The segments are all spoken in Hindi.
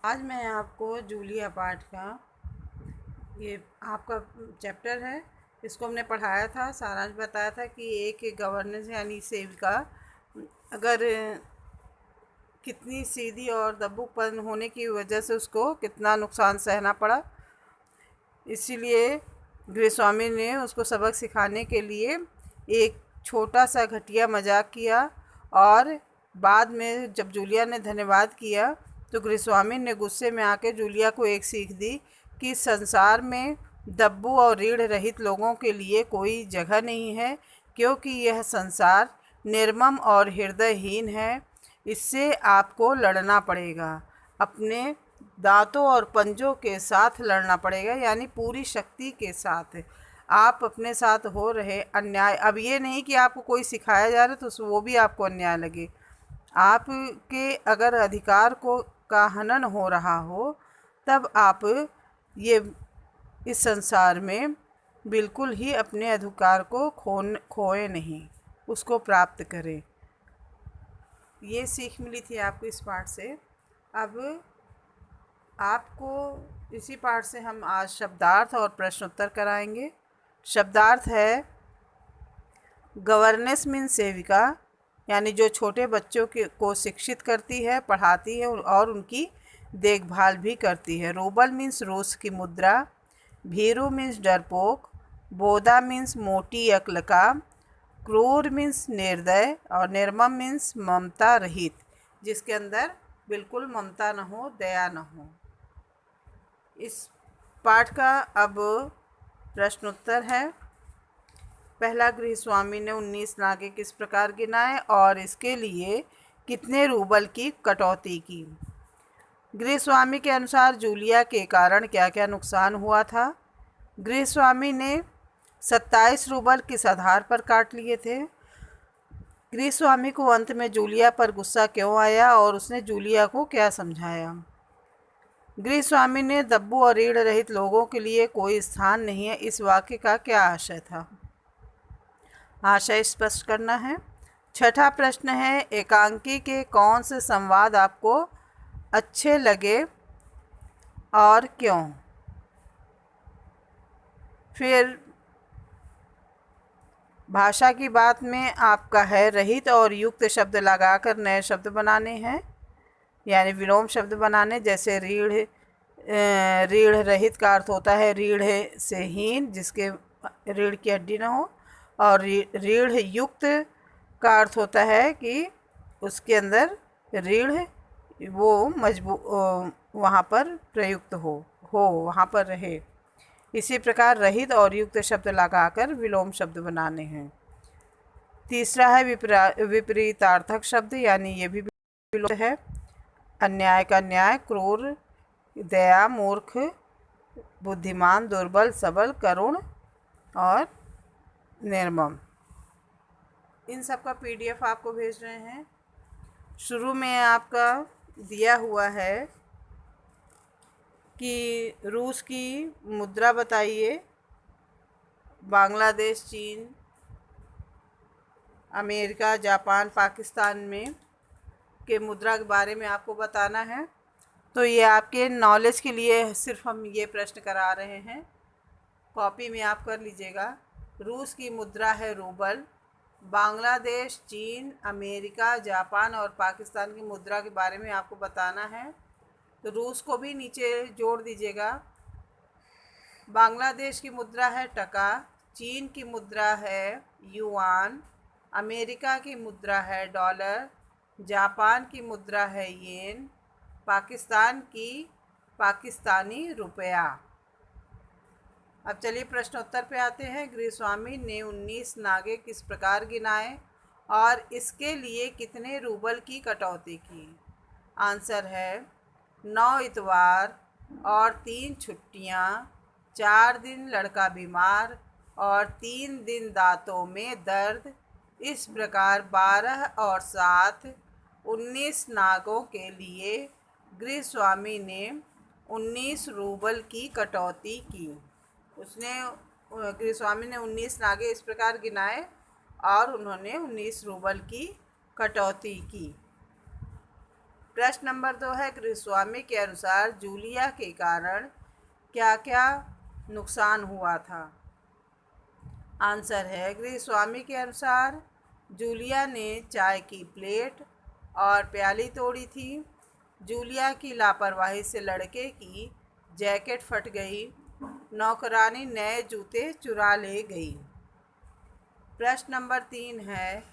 आज मैं आपको जूलिया पाठ का ये आपका चैप्टर है। इसको हमने पढ़ाया था, सारांश बताया था कि एक गवर्नेंस यानी सेविका अगर कितनी सीधी और दब्बूपन होने की वजह से उसको कितना नुकसान सहना पड़ा। इसीलिए गृहस्वामी ने उसको सबक सिखाने के लिए एक छोटा सा घटिया मजाक किया और बाद में जब जूलिया ने धन्यवाद किया तो गृहस्वामी ने गुस्से में आकर जूलिया को एक सीख दी कि संसार में दब्बू और रीढ़ रहित लोगों के लिए कोई जगह नहीं है, क्योंकि यह संसार निर्मम और हृदयहीन है। इससे आपको लड़ना पड़ेगा, अपने दांतों और पंजों के साथ लड़ना पड़ेगा, यानी पूरी शक्ति के साथ। आप अपने साथ हो रहे अन्याय, अब ये नहीं कि आपको कोई सिखाया जा रहा है तो वो भी आपको अन्याय लगे। आपके अगर अधिकार को का हनन हो रहा हो तब आप ये इस संसार में बिल्कुल ही अपने अधिकार को खोए नहीं, उसको प्राप्त करें। ये सीख मिली थी आपको इस पाठ से। अब आपको इसी पाठ से हम आज शब्दार्थ और प्रश्नोत्तर कराएंगे। शब्दार्थ है गवर्नेंस मीन सेविका, यानी जो छोटे बच्चों को शिक्षित करती है, पढ़ाती है और उनकी देखभाल भी करती है। रूबल मीन्स रोज की मुद्रा, भीरू मीन्स डरपोक, बोदा मीन्स मोटी अक्ल, क्रूर मीन्स निर्दय और निर्मम मीन्स ममता रहित, जिसके अंदर बिल्कुल ममता न हो, दया न हो। इस पाठ का अब प्रश्नोत्तर है। पहला, गृहस्वामी ने 19 नागे किस प्रकार गिनाए और इसके लिए कितने रूबल की कटौती की। गृहस्वामी के अनुसार जूलिया के कारण क्या क्या नुकसान हुआ था। गृहस्वामी ने 27 रूबल किस आधार पर काट लिए थे। गृहस्वामी को अंत में जूलिया पर गुस्सा क्यों आया और उसने जूलिया को क्या समझाया। गृहस्वामी ने दब्बू और रीढ़ रहित लोगों के लिए कोई स्थान नहीं है, इस वाक्य का क्या आशय था। आशय स्पष्ट करना है। छठा प्रश्न है, एकांकी के कौन से संवाद आपको अच्छे लगे और क्यों। फिर भाषा की बात में आपका है रहित और युक्त शब्द लगाकर नए शब्द बनाने हैं, यानी विलोम शब्द बनाने। जैसे रीढ़ रहित का अर्थ होता है रीढ़ से हीन, जिसके रीढ़ की हड्डी न हो, और रीढ़ युक्त का अर्थ होता है कि उसके अंदर रीढ़ वो मजबूत वहाँ पर प्रयुक्त हो वहाँ पर रहे। इसी प्रकार रहित और युक्त शब्द लगाकर विलोम शब्द बनाने हैं। तीसरा है विपरीतार्थक शब्द, यानी ये भी विलोम है। अन्याय का न्याय, क्रूर दया, मूर्ख बुद्धिमान, दुर्बल सबल, करुण और निर्मम। इन सब का PDF आपको भेज रहे हैं। शुरू में आपका दिया हुआ है कि रूस की मुद्रा बताइए। बांग्लादेश, चीन, अमेरिका, जापान, पाकिस्तान में के मुद्रा के बारे में आपको बताना है। तो ये आपके नॉलेज के लिए सिर्फ हम ये प्रश्न करा रहे हैं, कॉपी में आप कर लीजिएगा। रूस की मुद्रा है रूबल। बांग्लादेश, चीन, अमेरिका, जापान और पाकिस्तान की मुद्रा के बारे में आपको बताना है, तो रूस को भी नीचे जोड़ दीजिएगा। बांग्लादेश की मुद्रा है टका, चीन की मुद्रा है युआन, अमेरिका की मुद्रा है डॉलर, जापान की मुद्रा है येन, पाकिस्तान की पाकिस्तानी रुपया। अब चलिए प्रश्नोत्तर पे आते हैं। गृहस्वामी ने 19 नागे किस प्रकार गिनाए और इसके लिए कितने रूबल की कटौती की। आंसर है 9 इतवार और 3 छुट्टियां, 4 दिन लड़का बीमार और 3 दिन दांतों में दर्द। इस प्रकार 12 और 7 19 नागों के लिए गृहस्वामी ने 19 रूबल की कटौती की। गृहस्वामी ने 19 नागे इस प्रकार गिनाए और उन्होंने 19 रूबल की कटौती की। प्रश्न नंबर 2 है, गृहस्वामी के अनुसार जूलिया के कारण क्या क्या नुकसान हुआ था। आंसर है, गृहस्वामी के अनुसार जूलिया ने चाय की प्लेट और प्याली तोड़ी थी। जूलिया की लापरवाही से लड़के की जैकेट फट गई। नौकरानी नए जूते चुरा ले गई। प्रश्न नंबर 3 है,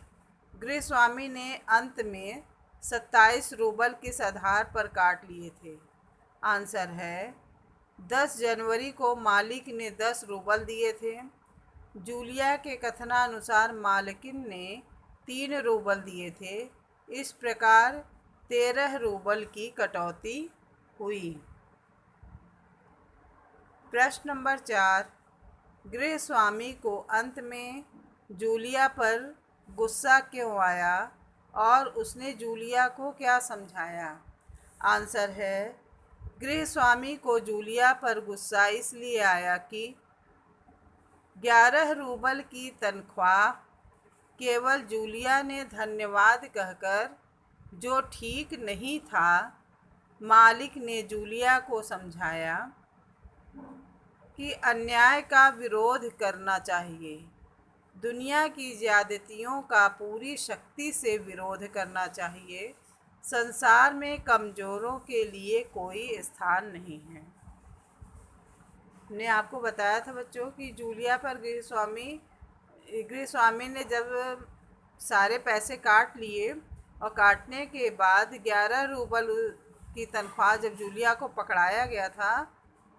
गृहस्वामी ने अंत में 27 रूबल किस आधार पर काट लिए थे। आंसर है, 10 जनवरी को मालिक ने 10 रूबल दिए थे। जूलिया के कथनानुसार मालकिन ने 3 रूबल दिए थे। इस प्रकार 13 रूबल की कटौती हुई। प्रश्न नंबर 4, गृहस्वामी को अंत में जूलिया पर गुस्सा क्यों आया और उसने जूलिया को क्या समझाया। आंसर है, गृहस्वामी को जूलिया पर गुस्सा इसलिए आया कि 11 रूबल की तनख्वाह केवल जूलिया ने धन्यवाद कहकर, जो ठीक नहीं था, मालिक ने जूलिया को समझाया कि अन्याय का विरोध करना चाहिए, दुनिया की ज्यादतियों का पूरी शक्ति से विरोध करना चाहिए, संसार में कमज़ोरों के लिए कोई स्थान नहीं है। ने आपको बताया था बच्चों कि जूलिया पर गृहस्वामी ने जब सारे पैसे काट लिए और काटने के बाद 11 रूबल की तनख्वाह जब जूलिया को पकड़ाया गया था,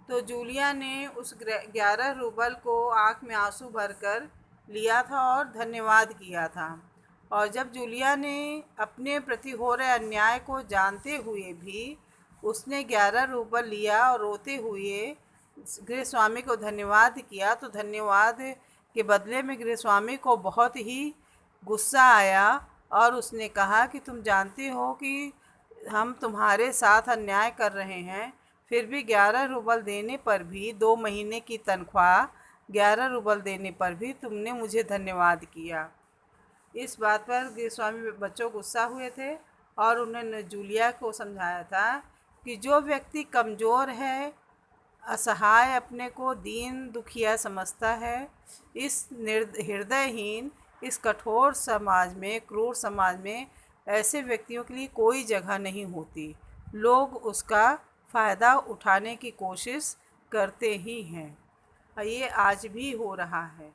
तो जूलिया ने उस 11 रूबल को आँख में आंसू भरकर लिया था और धन्यवाद किया था। और जब जूलिया ने अपने प्रति हो रहे अन्याय को जानते हुए भी उसने 11 रूबल लिया और रोते हुए गृहस्वामी को धन्यवाद किया, तो धन्यवाद के बदले में गृहस्वामी को बहुत ही गुस्सा आया और उसने कहा कि तुम जानते हो कि हम तुम्हारे साथ अन्याय कर रहे हैं, फिर भी 11 रूबल देने पर भी, 2 महीने की तनख्वाह 11 रूबल देने पर भी तुमने मुझे धन्यवाद किया। इस बात पर गृहस्वामी बच्चों गुस्सा हुए थे और उन्होंने जूलिया को समझाया था कि जो व्यक्ति कमज़ोर है, असहाय, अपने को दीन दुखिया समझता है, इस हृदयहीन, इस कठोर समाज में, क्रूर समाज में ऐसे व्यक्तियों के लिए कोई जगह नहीं होती। लोग उसका फ़ायदा उठाने की कोशिश करते ही हैं। ये आज भी हो रहा है।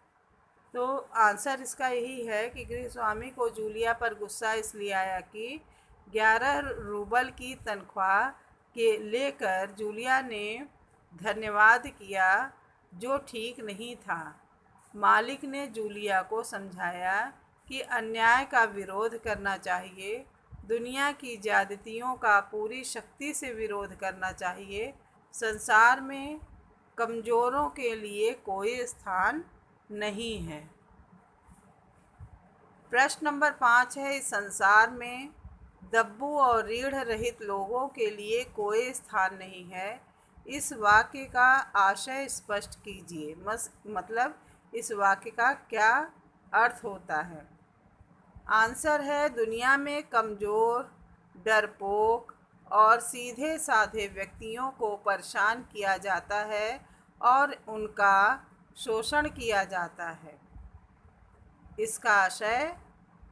तो आंसर इसका यही है कि गृहस्वामी को जूलिया पर गुस्सा इसलिए आया कि 11 रूबल की तनख्वाह के लेकर जूलिया ने धन्यवाद किया, जो ठीक नहीं था। मालिक ने जूलिया को समझाया कि अन्याय का विरोध करना चाहिए, दुनिया की ज्यादतियों का पूरी शक्ति से विरोध करना चाहिए, संसार में कमज़ोरों के लिए कोई स्थान नहीं है। प्रश्न नंबर 5 है, इस संसार में दब्बू और रीढ़ रहित लोगों के लिए कोई स्थान नहीं है। इस वाक्य का आशय स्पष्ट कीजिए। मतलब इस वाक्य का क्या अर्थ होता है। आंसर है, दुनिया में कमज़ोर, डरपोक और सीधे साधे व्यक्तियों को परेशान किया जाता है और उनका शोषण किया जाता है। इसका आशय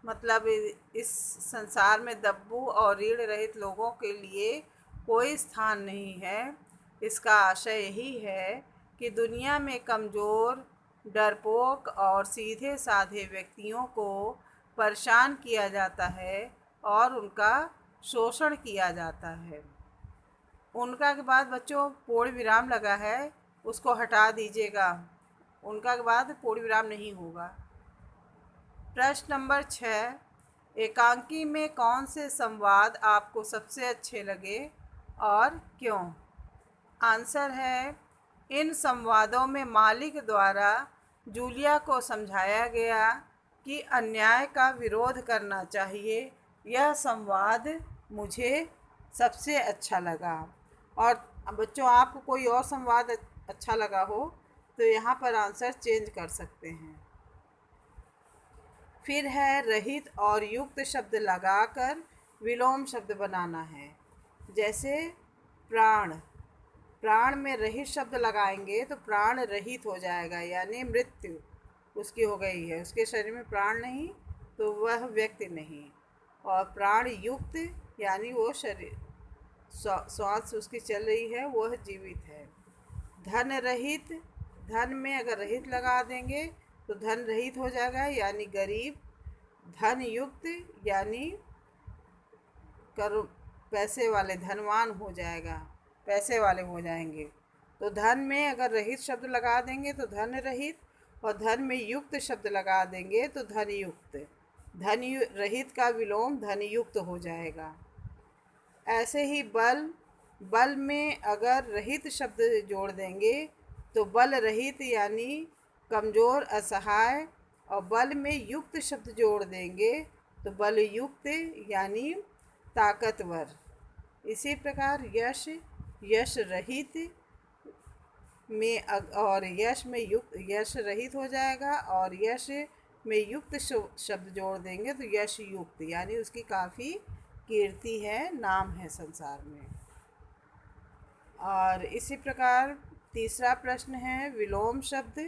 मतलब इस संसार में दब्बू और रीढ़ रहित लोगों के लिए कोई स्थान नहीं है। इसका आशय यही है कि दुनिया में कमज़ोर, डरपोक और सीधे साधे व्यक्तियों को परेशान किया जाता है और उनका शोषण किया जाता है। उनका के बाद बच्चों पूर्ण विराम लगा है, उसको हटा दीजिएगा। उनका के बाद पूर्ण विराम नहीं होगा। प्रश्न नंबर 6, एकांकी में कौन से संवाद आपको सबसे अच्छे लगे और क्यों। आंसर है, इन संवादों में मालिक द्वारा जूलिया को समझाया गया कि अन्याय का विरोध करना चाहिए। यह संवाद मुझे सबसे अच्छा लगा। और बच्चों आपको कोई और संवाद अच्छा लगा हो तो यहाँ पर आंसर चेंज कर सकते हैं। फिर है, रहित और युक्त शब्द लगाकर विलोम शब्द बनाना है। जैसे प्राण, प्राण में रहित शब्द लगाएंगे तो प्राण रहित हो जाएगा, यानी मृत्यु उसकी हो गई है, उसके शरीर में प्राण नहीं तो वह व्यक्ति नहीं। और प्राण युक्त यानी वो शरीर श्वास उसकी चल रही है, वह जीवित है। धन रहित, धन में अगर रहित लगा देंगे तो धन रहित हो जाएगा, यानी गरीब। धन युक्त यानी कर पैसे वाले, धनवान हो जाएगा, पैसे वाले हो जाएंगे। तो धन में अगर रहित शब्द लगा देंगे तो धन रहित, और धन में युक्त शब्द लगा देंगे तो धन युक्त। धन रहित का विलोम धन युक्त हो जाएगा। ऐसे ही बल, बल में अगर रहित शब्द जोड़ देंगे तो बल रहित यानी कमज़ोर असहाय, और बल में युक्त शब्द जोड़ देंगे तो बल युक्त यानी ताकतवर। इसी प्रकार यश, यश रहित में और यश में युक्त, यश रहित हो जाएगा, और यश में युक्त शब्द जोड़ देंगे तो यश युक्त यानी उसकी काफ़ी कीर्ति है, नाम है संसार में। और इसी प्रकार तीसरा प्रश्न है विलोम शब्द।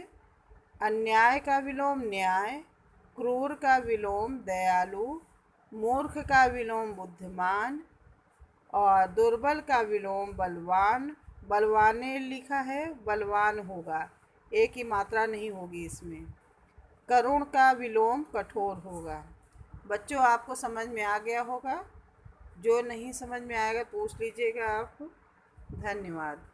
अन्याय का विलोम न्याय, क्रूर का विलोम दयालु, मूर्ख का विलोम बुद्धिमान, और दुर्बल का विलोम बलवान। बलवान ने लिखा है, बलवान होगा, एक ही मात्रा नहीं होगी इसमें। करुण का विलोम कठोर होगा। बच्चों आपको समझ में आ गया होगा, जो नहीं समझ में आएगा पूछ लीजिएगा आप। धन्यवाद।